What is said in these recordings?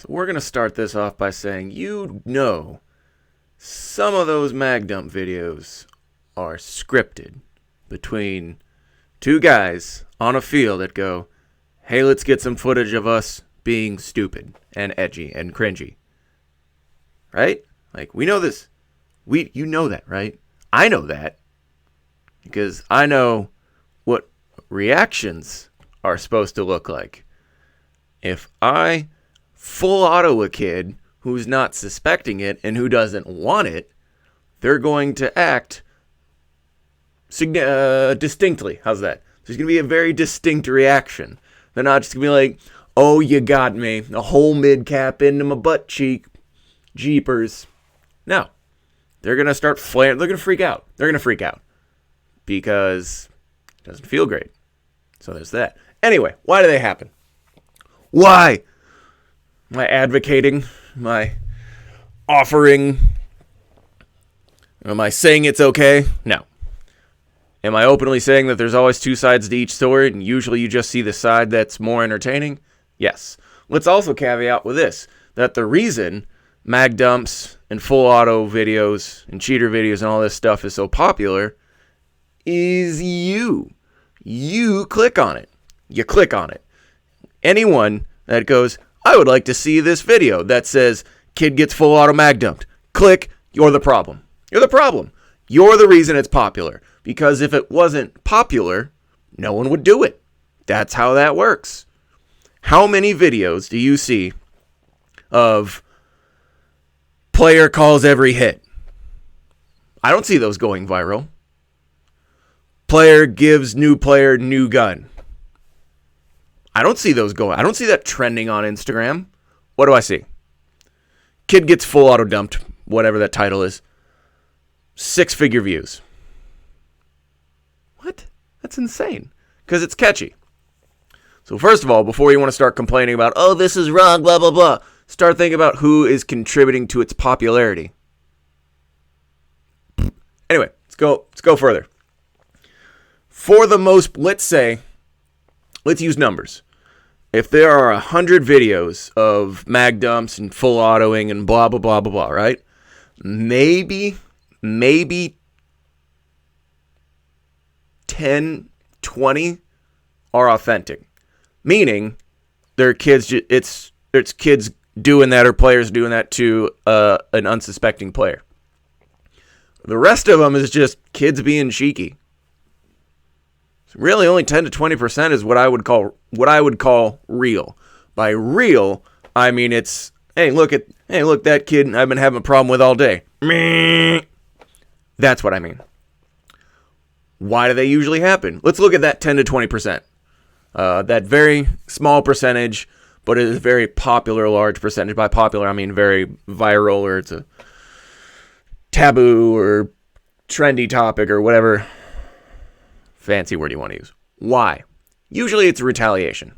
So we're going to start this off by saying, some of those mag dump videos are scripted between two guys on a field that go, hey, let's get some footage of us being stupid and edgy and cringy. Right? Like, we know this. You know that, right? I know that. Because I know what reactions are supposed to look like. If I full auto a kid who's not suspecting it and who doesn't want it, they're going to act distinctly. How's that? There's going to be a very distinct reaction. They're not just going to be like, oh, you got me. A whole mid-cap into my butt cheek. Jeepers. No. They're going to start flaring. They're going to freak out. Because it doesn't feel great. So there's that. Anyway, why do they happen? Why? Am I advocating? Am I offering? Am I saying it's okay? No. Am I openly saying that there's always two sides to each story and usually you just see the side that's more entertaining? Yes. Let's also caveat with this, that the reason mag dumps and full auto videos and cheater videos and all this stuff is so popular is you. You click on it. You click on it. Anyone that goes, I would like to see this video that says kid gets full auto mag dumped. Click, you're the problem. You're the problem. You're the reason it's popular. Because if it wasn't popular, no one would do it. That's how that works. How many videos do you see of player calls every hit? I don't see those going viral. Player gives new player new gun. I don't see those going. I don't see that trending on Instagram. What do I see? Kid gets full auto dumped, whatever that title is. 6-figure views. What? That's insane. Because it's catchy. So first of all, before you want to start complaining about, oh, this is wrong, blah, blah, blah, start thinking about who is contributing to its popularity. Anyway, let's go further. For the most, let's use numbers. If there are 100 videos of mag dumps and full autoing and blah, blah, blah, blah, blah, right? Maybe 10, 20 are authentic. Meaning, they're kids, it's kids doing that or players doing that to an unsuspecting player. The rest of them is just kids being cheeky. Really, only 10 to 20% is what I would call real. By real, I mean it's hey look that kid I've been having a problem with all day. That's what I mean. Why do they usually happen? Let's look at that 10 to 20%. That very small percentage, but it is a very popular, large percentage. By popular, I mean very viral, or it's a taboo or trendy topic or whatever fancy word you want to use. Why? Usually it's retaliation.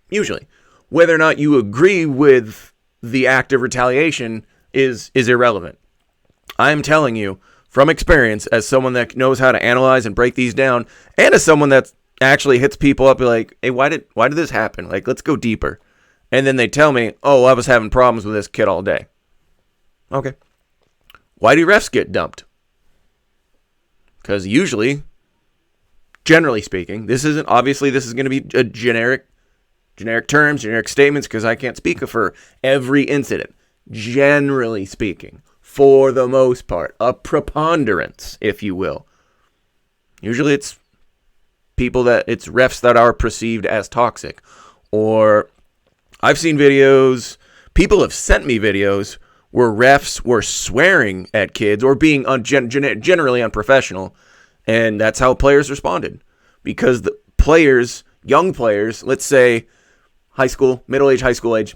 Usually. Whether or not you agree with the act of retaliation is irrelevant. I'm telling you from experience, as someone that knows how to analyze and break these down, and as someone that actually hits people up like, hey, why did this happen? Like, let's go deeper. And then they tell me, oh, I was having problems with this kid all day. Okay. Why do refs get dumped? Because usually, generally speaking, this is going to be a generic terms, generic statements, because I can't speak for every incident. Generally speaking, for the most part, a preponderance, if you will. Usually it's refs that are perceived as toxic. Or I've seen videos, people have sent me videos where refs were swearing at kids or being generally unprofessional. And that's how players responded. Because the players, young players, let's say high school, middle age, high school age,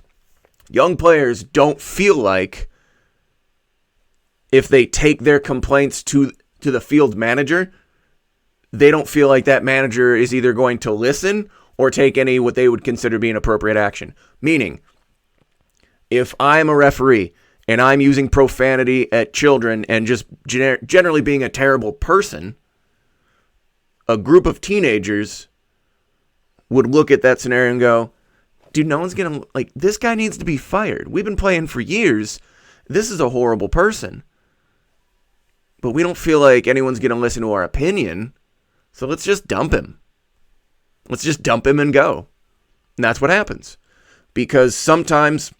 young players don't feel like if they take their complaints to the field manager, they don't feel like that manager is either going to listen or take any what they would consider being appropriate action. Meaning, if I'm a referee and I'm using profanity at children and just generally being a terrible person, a group of teenagers would look at that scenario and go, dude, no one's going to, like, this guy needs to be fired. We've been playing for years. This is a horrible person. But we don't feel like anyone's going to listen to our opinion. So let's just dump him. Let's just dump him and go. And that's what happens. Because sometimes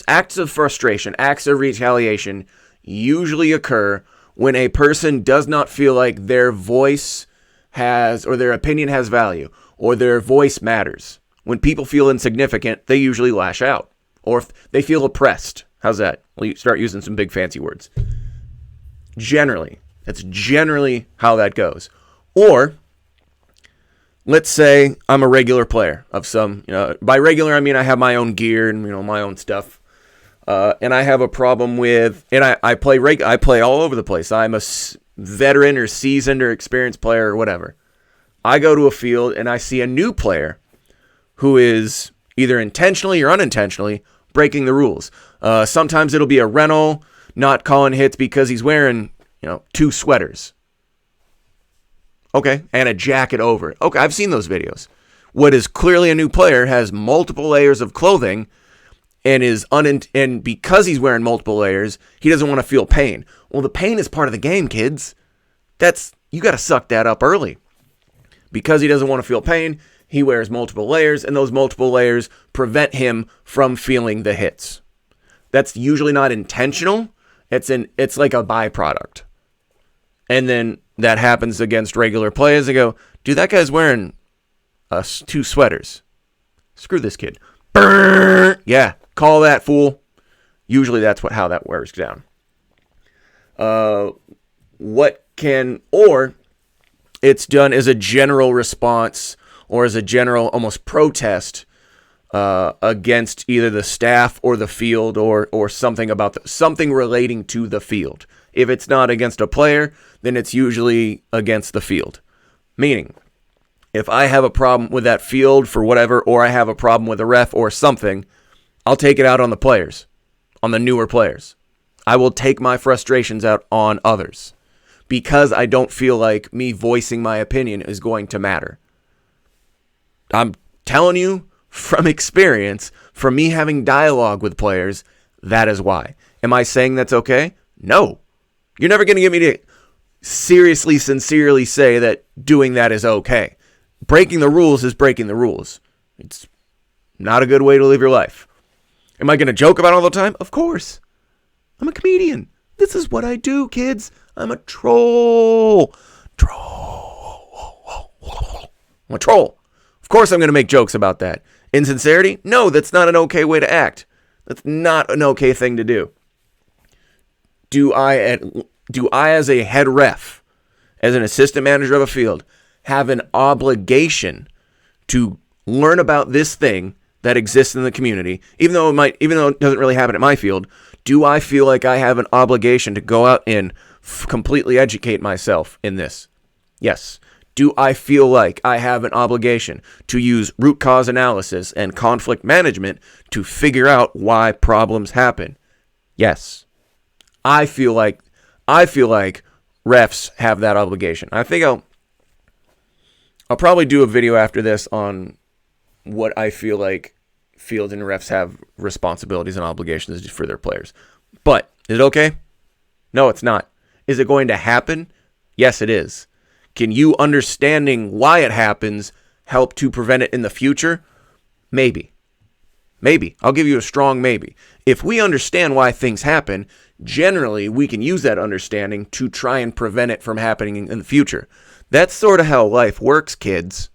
acts of frustration, acts of retaliation usually occur when a person does not feel like their voice has, or their opinion has value, or their voice matters. When people feel insignificant, they usually lash out. Or if they feel oppressed. How's that? Well, you start using some big fancy words. Generally. That's generally how that goes. Or, let's say I'm a regular player of some, by regular I mean I have my own gear and, my own stuff. And I have a problem with, and I play all over the place. I'm a veteran or seasoned or experienced player or whatever. I go to a field and I see a new player who is either intentionally or unintentionally breaking the rules. Sometimes it'll be a rental, not calling hits because he's wearing, 2 sweaters. Okay, and a jacket over it. Okay, I've seen those videos. What is clearly a new player has multiple layers of clothing and and because he's wearing multiple layers, he doesn't want to feel pain. Well, the pain is part of the game, kids. You got to suck that up early. Because he doesn't want to feel pain, he wears multiple layers, and those multiple layers prevent him from feeling the hits. That's usually not intentional. It's like a byproduct. And then that happens against regular players. They go, dude, that guy's wearing 2 sweaters. Screw this kid. Brrr! Yeah, call that, fool. Usually that's how that wears down. Or it's done as a general response or as a general almost protest against either the staff or the field or something something relating to the field. If it's not against a player, then it's usually against the field. Meaning, if I have a problem with that field for whatever, or I have a problem with a ref or something, I'll take it out on the players, on the newer players. I will take my frustrations out on others because I don't feel like me voicing my opinion is going to matter. I'm telling you from experience, from me having dialogue with players, that is why. Am I saying that's okay? No. You're never going to get me to seriously, sincerely say that doing that is okay. Breaking the rules is breaking the rules. It's not a good way to live your life. Am I going to joke about it all the time? Of course. I'm a comedian. This is what I do, kids. I'm a troll. I'm a troll. Of course I'm going to make jokes about that. Insincerity? No, that's not an okay way to act. That's not an okay thing to do. Do I, as a head ref, as an assistant manager of a field, have an obligation to learn about this thing that exists in the community, even though it doesn't really happen at my field? Do I feel like I have an obligation to go out and completely educate myself in this? Yes. Do I feel like I have an obligation to use root cause analysis and conflict management to figure out why problems happen? Yes. I feel like refs have that obligation. I think I'll probably do a video after this on what I feel like fields and refs have responsibilities and obligations for their players. But is it okay? No, it's not. Is it going to happen? Yes, it is. Can you, understanding why it happens, help to prevent it in the future? Maybe. Maybe. I'll give you a strong maybe. If we understand why things happen, generally we can use that understanding to try and prevent it from happening in the future. That's sort of how life works, kids.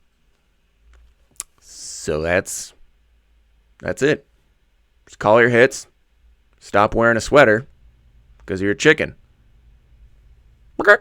So that's it. Just call your hits. Stop wearing a sweater because you're a chicken. Okay.